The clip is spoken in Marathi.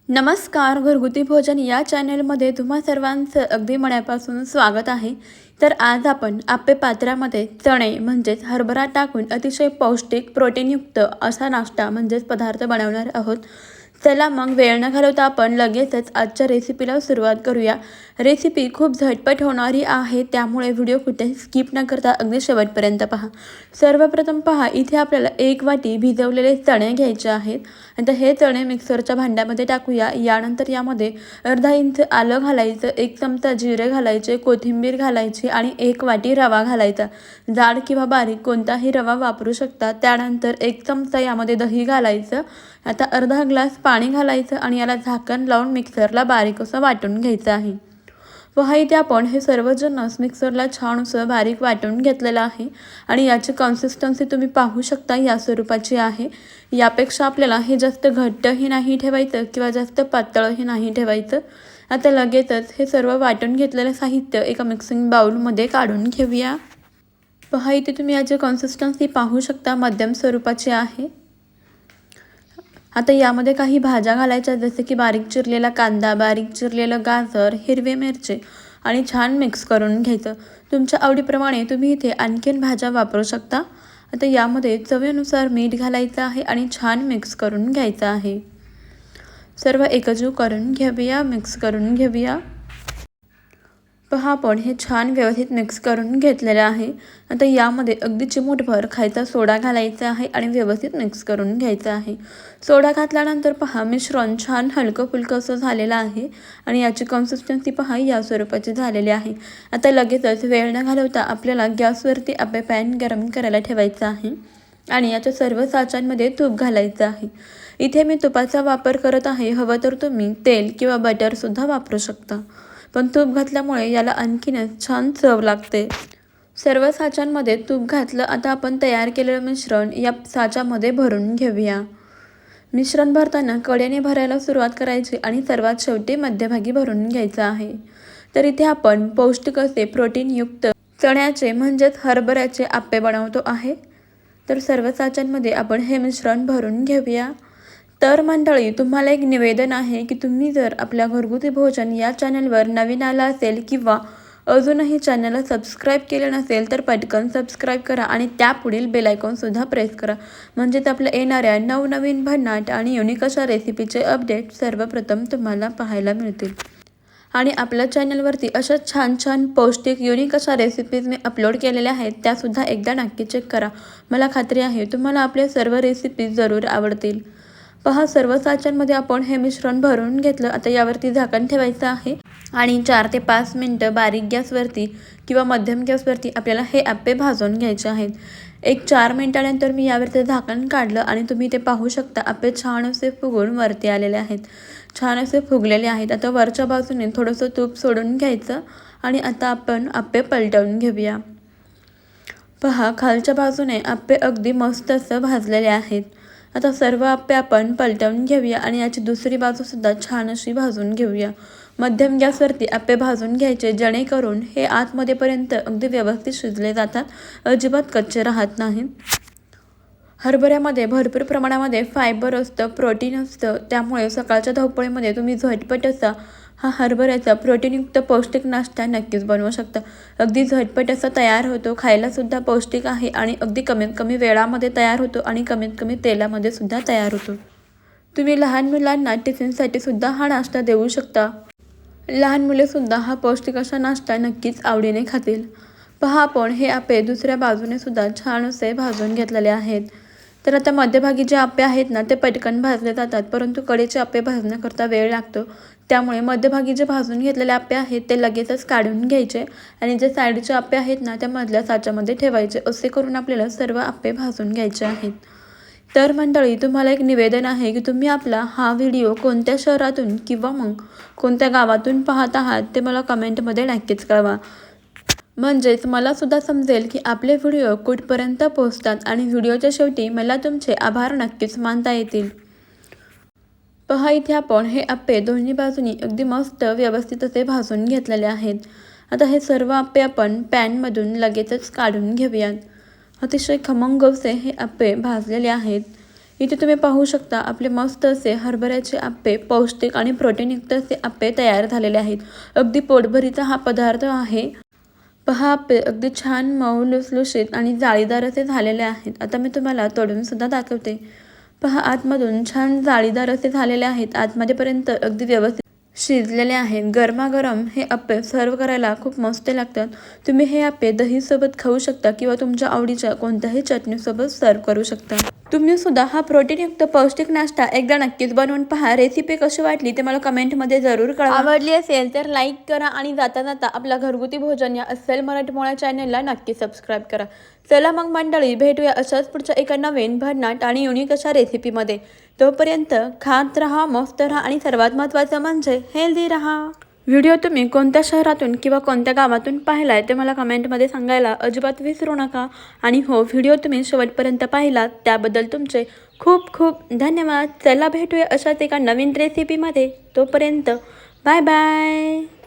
नमस्कार, घरगुती भोजन या चॅनलमध्ये तुम्हा सर्वांचं अगदी मनापासून स्वागत आहे. तर आज आपण आप्पे पात्रामध्ये चणे म्हणजेच हरभरा टाकून अतिशय पौष्टिक प्रोटीनयुक्त असा नाश्ता म्हणजेच पदार्थ बनवणार आहोत. चला मग वेळ न घालवता आपण लगेचच आजच्या रेसिपीला सुरुवात करूया. रेसिपी खूप झटपट होणारी आहे, त्यामुळे व्हिडिओ कुठेही स्किप न करता अगदी शेवटपर्यंत पहा. सर्वप्रथम पहा, इथे आपल्याला 1 वाटी भिजवलेले चणे घ्यायचे आहेत. आता हे चणे मिक्सरच्या भांड्यामध्ये टाकूया. यानंतर यामध्ये अर्धा इंच आलं घालायचं, 1 चमचा जिरे घालायचे, कोथिंबीर घालायची आणि 1 वाटी रवा घालायचा. जाड किंवा बारीक कोणताही रवा वापरू शकता. त्यानंतर 1 चमचा यामध्ये दही घालायचं. आता अर्धा ग्लास पाणी घालायचं आणि याला झाकण लावून मिक्सरला बारीक असं वाटून घ्यायचं आहे. पहा, इथे आपण हे सर्व जिन्नस मिक्सरला छान असं बारीक वाटून घेतलेलं आहे आणि याची कन्सिस्टन्सी तुम्ही पाहू शकता या स्वरूपाची आहे. यापेक्षा आपल्याला हे जास्त घट्टही नाही ठेवायचं किंवा जास्त पातळही नाही ठेवायचं. आता लगेचच हे सर्व वाटून घेतलेलं साहित्य एका मिक्सिंग बाउलमध्ये काढून घेऊया. पहा, इथे तुम्ही याची कन्सिस्टन्सी पाहू शकता, मध्यम स्वरूपाची आहे. आता यामध्ये काही भाज्या घालायच्या, जसे की बारीक चिरलेला कांदा, बारीक चिरलेलं गाजर, हिरवे मिरची आणि छान मिक्स करून घ्यायचं. तुमच्या आवडीप्रमाणे तुम्ही इथे आणखीन भाज्या वापरू शकता. आता यामध्ये चवीनुसार मीठ घालायचं आहे आणि छान मिक्स करून घ्यायचं आहे. सर्व एकजीव करून घेऊया, मिक्स करून घेऊया. पहा, आपण हे छान व्यवस्थित मिक्स करून घेतलेलं आहे. आता यामध्ये अगदी चिमूटभर खायचा सोडा घालायचा आहे आणि व्यवस्थित मिक्स करून घ्यायचं आहे. सोडा घातल्यानंतर पहा, मिश्रण छान हलकं फुलकं असं झालेलं आहे आणि याची कन्सिस्टन्सी पहा या स्वरूपाची झालेली आहे. आता लगेचच वेळ न घालवता आपल्याला गॅसवरती आपले पॅन गरम करायला ठेवायचं आहे आणि याच्या सर्व साच्यांमध्ये तूप घालायचं आहे. इथे मी तुपाचा वापर करत आहे. हवं तर तुम्ही तेल किंवा बटरसुद्धा वापरू शकता, पण तूप घातल्यामुळे याला आणखीनच छान चव लागते. सर्व साच्यांमध्ये तूप घातलं. आता आपण तयार केलेलं मिश्रण या साच्यामध्ये भरून घेऊया. मिश्रण भरताना कडेने भरायला सुरुवात करायची आणि सर्वात शेवटी मध्यभागी भरून घ्यायचं आहे. तर इथे आपण पौष्टिक असे प्रोटीनयुक्त चण्याचे म्हणजेच हरभऱ्याचे आप्पे बनवतो आहे. तर सर्व साच्यांमध्ये आपण हे मिश्रण भरून घेऊया. तर मंडळी, तुम्हाला एक निवेदन आहे की तुम्ही जर आपल्या घरगुती भोजन या चॅनलवर नवीन आला असेल किंवा अजूनही चॅनलला सबस्क्राईब केलं नसेल तर पटकन सबस्क्राईब करा आणि त्यापुढील बेल आयकॉनसुद्धा प्रेस करा, म्हणजेच आपल्या येणाऱ्या नवनवीन भन्नाट आणि युनिक अशा रेसिपीचे अपडेट सर्वप्रथम तुम्हाला पाहायला मिळतील. आणि आपल्या चॅनलवरती अशा छान छान पौष्टिक युनिक अशा रेसिपीज मी अपलोड केलेल्या आहेत, त्यासुद्धा एकदा नक्की चेक करा. मला खात्री आहे तुम्हाला आपल्या सर्व रेसिपीज जरूर आवडतील. पहा, सर्व साच्यांमध्ये आपण हे मिश्रण भरून घेतलं. आता यावरती झाकण ठेवायचं आहे आणि 4 ते 5 मिनटं बारीक गॅसवरती किंवा मध्यम गॅसवरती आपल्याला हे आप्पे भाजून घ्यायचे आहेत. एक 4 मिनटानंतर मी यावरती झाकण काढलं आणि तुम्ही ते पाहू शकता, आप्पे छान असे फुगून वरती आलेले आहेत, छान असे फुगलेले आहेत. आता वरच्या बाजूने थोडंसं तूप सोडून घ्यायचं आणि आता आपण आप्पे पलटवून घेऊया. पहा, खालच्या बाजूने आप्पे अगदी मस्त असं भाजलेले आहेत. आता सर्व आप्पे आपण पलटवून घेऊया आणि याची दुसरी बाजूसुद्धा छान अशी भाजून घेऊया. मध्यम गॅसवरती आप्पे भाजून घ्यायचे, जेणेकरून हे आतमध्येपर्यंत अगदी व्यवस्थित शिजले जातात, अजिबात कच्चे राहत नाहीत. हरभऱ्यामध्ये भरपूर प्रमाणामध्ये फायबर असतं, प्रोटीन असतं, त्यामुळे सकाळच्या धावपळीमध्ये तुम्ही झटपट असा हा हरभऱ्याचा प्रोटीनयुक्त पौष्टिक नाश्ता नक्कीच बनवू शकता. अगदी झटपट असा तयार होतो, खायलासुद्धा पौष्टिक आहे आणि अगदी कमीत कमी वेळामध्ये तयार होतो आणि कमीत कमी तेलामध्ये सुद्धा तयार होतो. तुम्ही लहान मुलांना टिफिनसाठी सुद्धा हा नाश्ता देऊ शकता. लहान मुलेसुद्धा हा पौष्टिक असा नाश्ता नक्कीच आवडीने खातील. पहा, आपण हे आप्पे दुसऱ्या बाजूने सुद्धा छान असे भाजून घेतलेले आहेत. तर आता मध्यभागी जे आप्पे आहेत ना, ते पटकन भाजले जातात, परंतु कडेचे आप्पे भाजण्याकरता वेळ लागतो. त्यामुळे मध्यभागी जे भाजून घेतलेले आप्पे आहेत ते लगेचच काढून घ्यायचे आणि जे साईडचे आप्पे आहेत ना, त्या मधल्या साच्यामध्ये ठेवायचे. असे करून आपल्याला सर्व आप्पे भाजून घ्यायचे आहेत. तर मंडळी, तुम्हाला एक निवेदन आहे की तुम्ही आपला हा व्हिडिओ कोणत्या शहरातून किंवा मग कोणत्या गावातून पाहत आहात ते मला कमेंटमध्ये नक्कीच कळवा, म्हणजेच मला सुद्धा समजेल की आपले व्हिडिओ कुठपर्यंत पोहोचतात आणि व्हिडिओच्या शेवटी मला तुमचे आभार नक्कीच मानता येतील. पहा, इथे आपण हे आप्पे दोन्ही बाजूनी अगदी मस्त व्यवस्थित असे भाजून घेतलेले आहेत. आता हे सर्व आप्पे आपण पॅनमधून लगेचच काढून घेऊयात. अतिशय खमंग असे हे आप्पे भाजलेले आहेत. इथे तुम्ही पाहू शकता आपले मस्त असे हरभऱ्याचे आप्पे पौष्टिक आणि प्रोटीनयुक्त असे आप्पे तयार झालेले आहेत. अगदी पोटभरीचा हा पदार्थ आहे. पहा आप्पे अगदी छान मऊ लुसलुशीत आणि जाळीदार असे झालेले आहेत. आता मी तुम्हाला तोडून सुद्धा दाखवते. पहा आतमधून छान जाळीदार असे झालेले आहेत. आतमध्येपर्यंत अगदी व्यवस्थित शिजलेले आहेत. गरमागरम हे आप्पे सर्व करायला खूप मस्त लागतात. तुम्ही हे आप्पे दहीसोबत खाऊ शकता किंवा तुमच्या आवडीच्या कोणत्याही चटणीसोबत सर्व करू शकता. तुम्ही सुद्धा हा प्रोटीनयुक्त पौष्टिक नाश्ता एकदा नक्कीच बनवून पहा. रेसिपी कशी वाटली ते मला कमेंटमध्ये जरूर कळवा. आवडली असेल तर लाईक करा आणि जाता जाता आपला घरगुती भोजन या अस्सल मराठमोळा चॅनलला नक्की सबस्क्राईब करा. चला मग मंडळी, भेटूया अशाच पुढच्या एका नवीन भन्नाट आणि युनिक अशा रेसिपीमध्ये. तोपर्यंत खात राहा, मस्त राहा आणि सर्वात महत्त्वाचं म्हणजे हेल्दी राहा. व्हिडिओ तुम्ही कोणत्या शहरातून किंवा कोणत्या गावातून पाहिलाय ते मला कमेंटमध्ये सांगायला अजिबात विसरू नका. आणि हो, व्हिडिओ तुम्ही शेवटपर्यंत पाहिलात त्याबद्दल तुमचे खूप खूप धन्यवाद. चला भेटूया अशाच एका नवीन रेसिपीमध्ये. तोपर्यंत बाय बाय.